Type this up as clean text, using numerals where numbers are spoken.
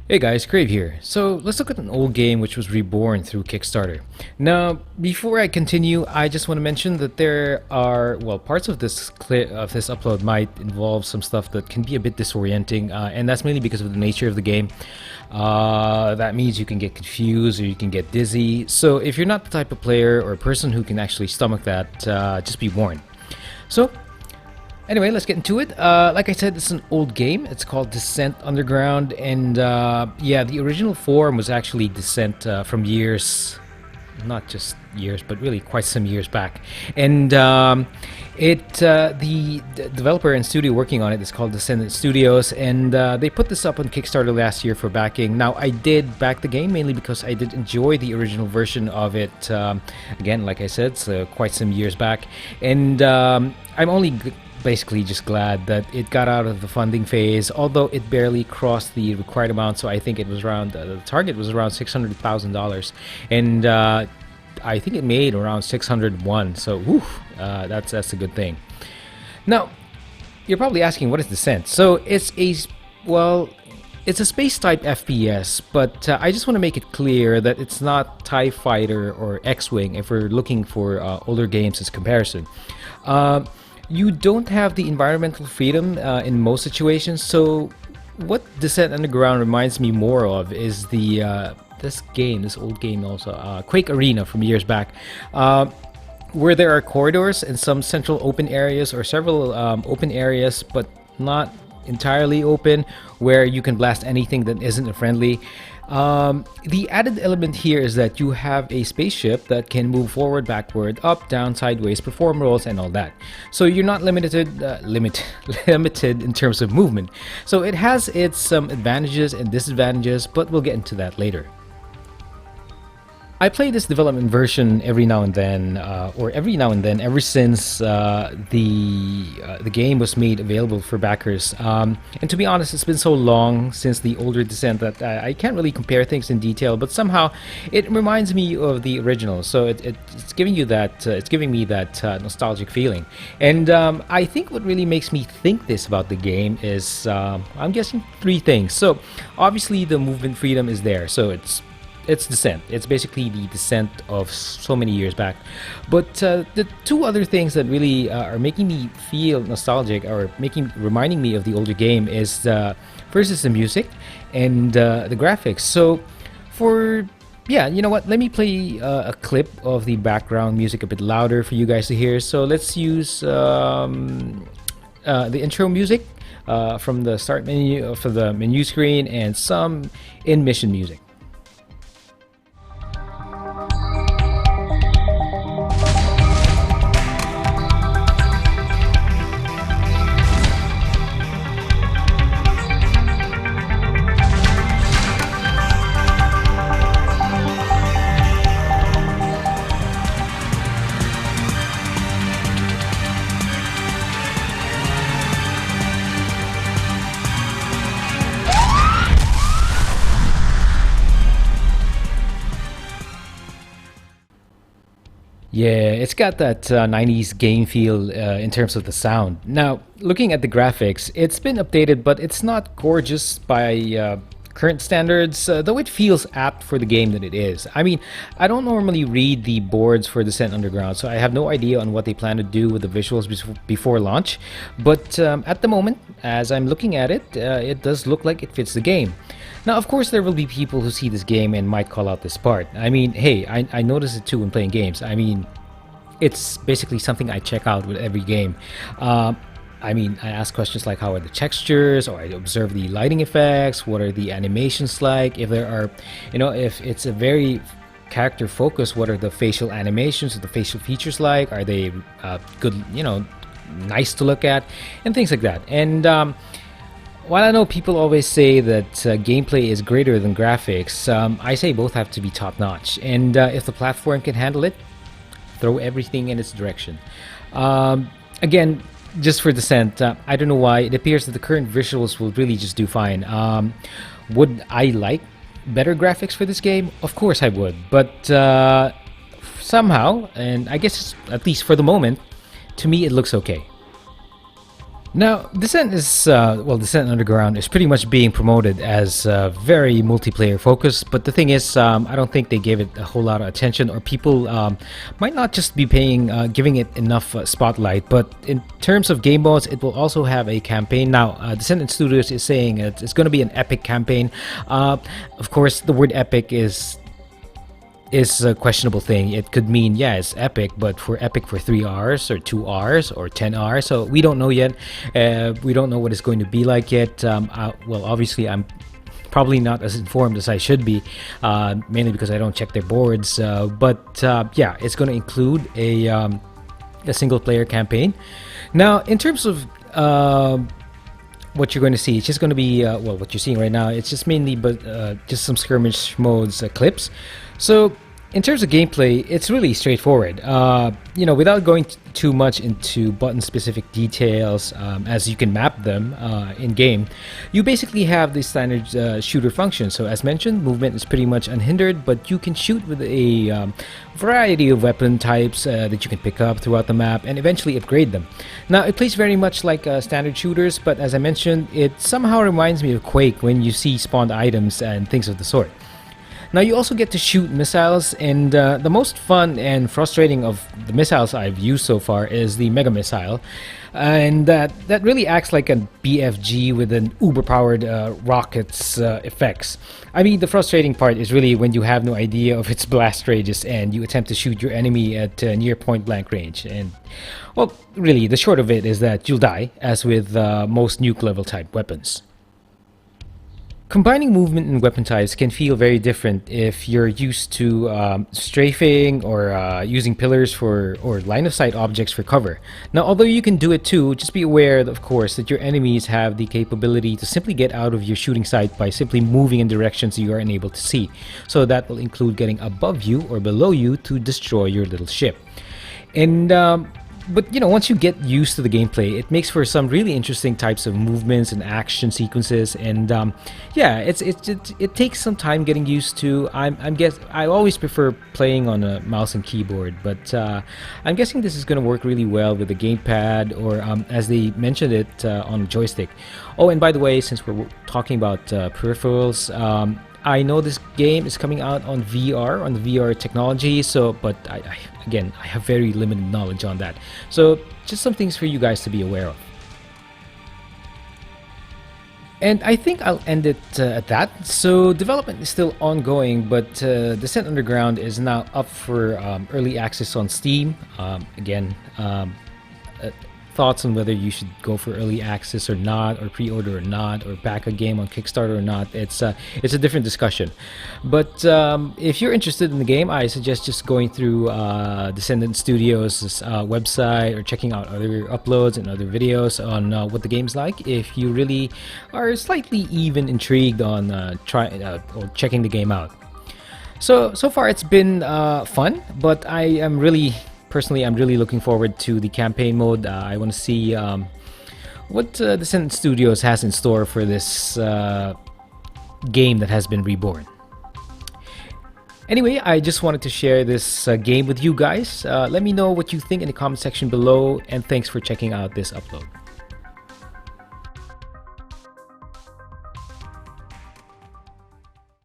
Hey guys, Crave here. So let's look at an old game which was reborn through Kickstarter. Now, before I continue, I just want to mention that there are, well, parts of this upload might involve some stuff that can be a bit disorienting, and that's mainly because of the nature of the game. That means you can get confused or you can get dizzy. So if you're not the type of player or person who can actually stomach that, just be warned. So anyway, let's get into it. Like I said, it's an old game. It's called Descent Underground, and yeah, the original form was actually Descent from years, not just years, but really quite some years back. And the developer and studio working on it is called Descendent Studios, and they put this up on Kickstarter last year for backing. Now, I did back the game mainly because I did enjoy the original version of it. Again, like I said, so quite some years back, and I'm only basically just glad that it got out of the funding phase, although it barely crossed the required amount. So I think it was around the target was around $600,000, and I think it made around 601. So whew, that's a good thing. Now you're probably asking, what is Descent? So it's a space type FPS, but I just want to make it clear that it's not TIE Fighter or X-Wing if we're looking for older games as comparison. You don't have the environmental freedom in most situations, so what Descent Underground reminds me more of is this old game also, Quake Arena from years back, where there are corridors and some central open areas or several open areas, but not entirely open, where you can blast anything that isn't a friendly. The added element here is that you have a spaceship that can move forward, backward, up, down, sideways, perform rolls, and all that. So you're not limited in terms of movement. So it has its advantages and disadvantages, but we'll get into that later. I play this development version every now and then, ever since the game was made available for backers. And to be honest, it's been so long since the older Descent that I can't really compare things in detail. But somehow, it reminds me of the original. So it's giving me that nostalgic feeling. And I think what really makes me think this about the game is, I'm guessing three things. So obviously, the movement freedom is there. So it's Descent. It's basically the Descent of so many years back. But the two other things that really are making me feel nostalgic or reminding me of the older game is first is the music and the graphics. So yeah, you know what? Let me play a clip of the background music a bit louder for you guys to hear. So let's use the intro music from the start menu for the menu screen and some in mission music. Yeah, it's got that 90s game feel in terms of the sound. Now, looking at the graphics, it's been updated, but it's not gorgeous by current standards, though it feels apt for the game that it is. I mean, I don't normally read the boards for Descent Underground, so I have no idea on what they plan to do with the visuals before launch. But at the moment, as I'm looking at it, it does look like it fits the game. Now, of course, there will be people who see this game and might call out this part. I mean, hey, I notice it too when playing games. I mean, it's basically something I check out with every game. I mean, I ask questions like how are the textures, or I observe the lighting effects, what are the animations like, if there are, if it's a very character focus, what are the facial animations or the facial features like, are they good, nice to look at, and things like that. And while I know people always say that gameplay is greater than graphics, I say both have to be top-notch. And if the platform can handle it, throw everything in its direction. Again, just for Descent, I don't know why, it appears that the current visuals will really just do fine. Would I like better graphics for this game? Of course I would. But somehow, and I guess at least for the moment, to me it looks okay. Now, Descent Underground is pretty much being promoted as very multiplayer focused. But the thing is, I don't think they gave it a whole lot of attention, or people might not just be giving it enough spotlight. But in terms of game modes, it will also have a campaign. Now, Descendent Studios is saying it's going to be an epic campaign. Of course, the word epic is a questionable thing. It could mean, yeah, it's epic, but for epic for 3 hours or 2 hours or 10 hours, so we don't know yet. We don't know what it's going to be like yet. Well, obviously I'm probably not as informed as I should be, mainly because I don't check their boards, but yeah, it's going to include a single player campaign. Now, in terms of what you're going to see, it's just going to be well, what you're seeing right now, it's just mainly just some skirmish modes clips. So in terms of gameplay, it's really straightforward. Without going too much into button specific details, as you can map them in game, you basically have the standard shooter function. So as mentioned, movement is pretty much unhindered, but you can shoot with a variety of weapon types that you can pick up throughout the map and eventually upgrade them. Now, it plays very much like standard shooters, but as I mentioned, it somehow reminds me of Quake when you see spawned items and things of the sort. Now, you also get to shoot missiles, and the most fun and frustrating of the missiles I've used so far is the Mega Missile. And that really acts like a BFG with an uber-powered rocket's effects. I mean, the frustrating part is really when you have no idea of its blast radius and you attempt to shoot your enemy at near point-blank range. And, well, really, the short of it is that you'll die, as with most nuke-level type weapons. Combining movement and weapon types can feel very different if you're used to strafing or using pillars or line-of-sight objects for cover. Now, although you can do it too, just be aware, of course, that your enemies have the capability to simply get out of your shooting sight by simply moving in directions you are unable to see. So that will include getting above you or below you to destroy your little ship. And but once you get used to the gameplay, it makes for some really interesting types of movements and action sequences. And yeah, it takes some time getting used to. I always prefer playing on a mouse and keyboard, but I'm guessing this is going to work really well with the gamepad, or as they mentioned it, on a joystick. Oh, and by the way, since we're talking about peripherals, I know this game is coming out on VR, on the VR technology, but again, I have very limited knowledge on that. So just some things for you guys to be aware of. And I think I'll end it at that. So development is still ongoing, but Descent Underground is now up for early access on Steam. Again, thoughts on whether you should go for early access or not, or pre-order or not, or back a game on Kickstarter or not. It's a different discussion. But if you're interested in the game, I suggest just going through Descendent Studios' website, or checking out other uploads and other videos on what the game's like, if you really are slightly even intrigued on or checking the game out. So far it's been fun, but I'm really looking forward to the campaign mode. I want to see what Descendent Studios has in store for this game that has been reborn. Anyway, I just wanted to share this game with you guys. Let me know what you think in the comment section below, and thanks for checking out this upload.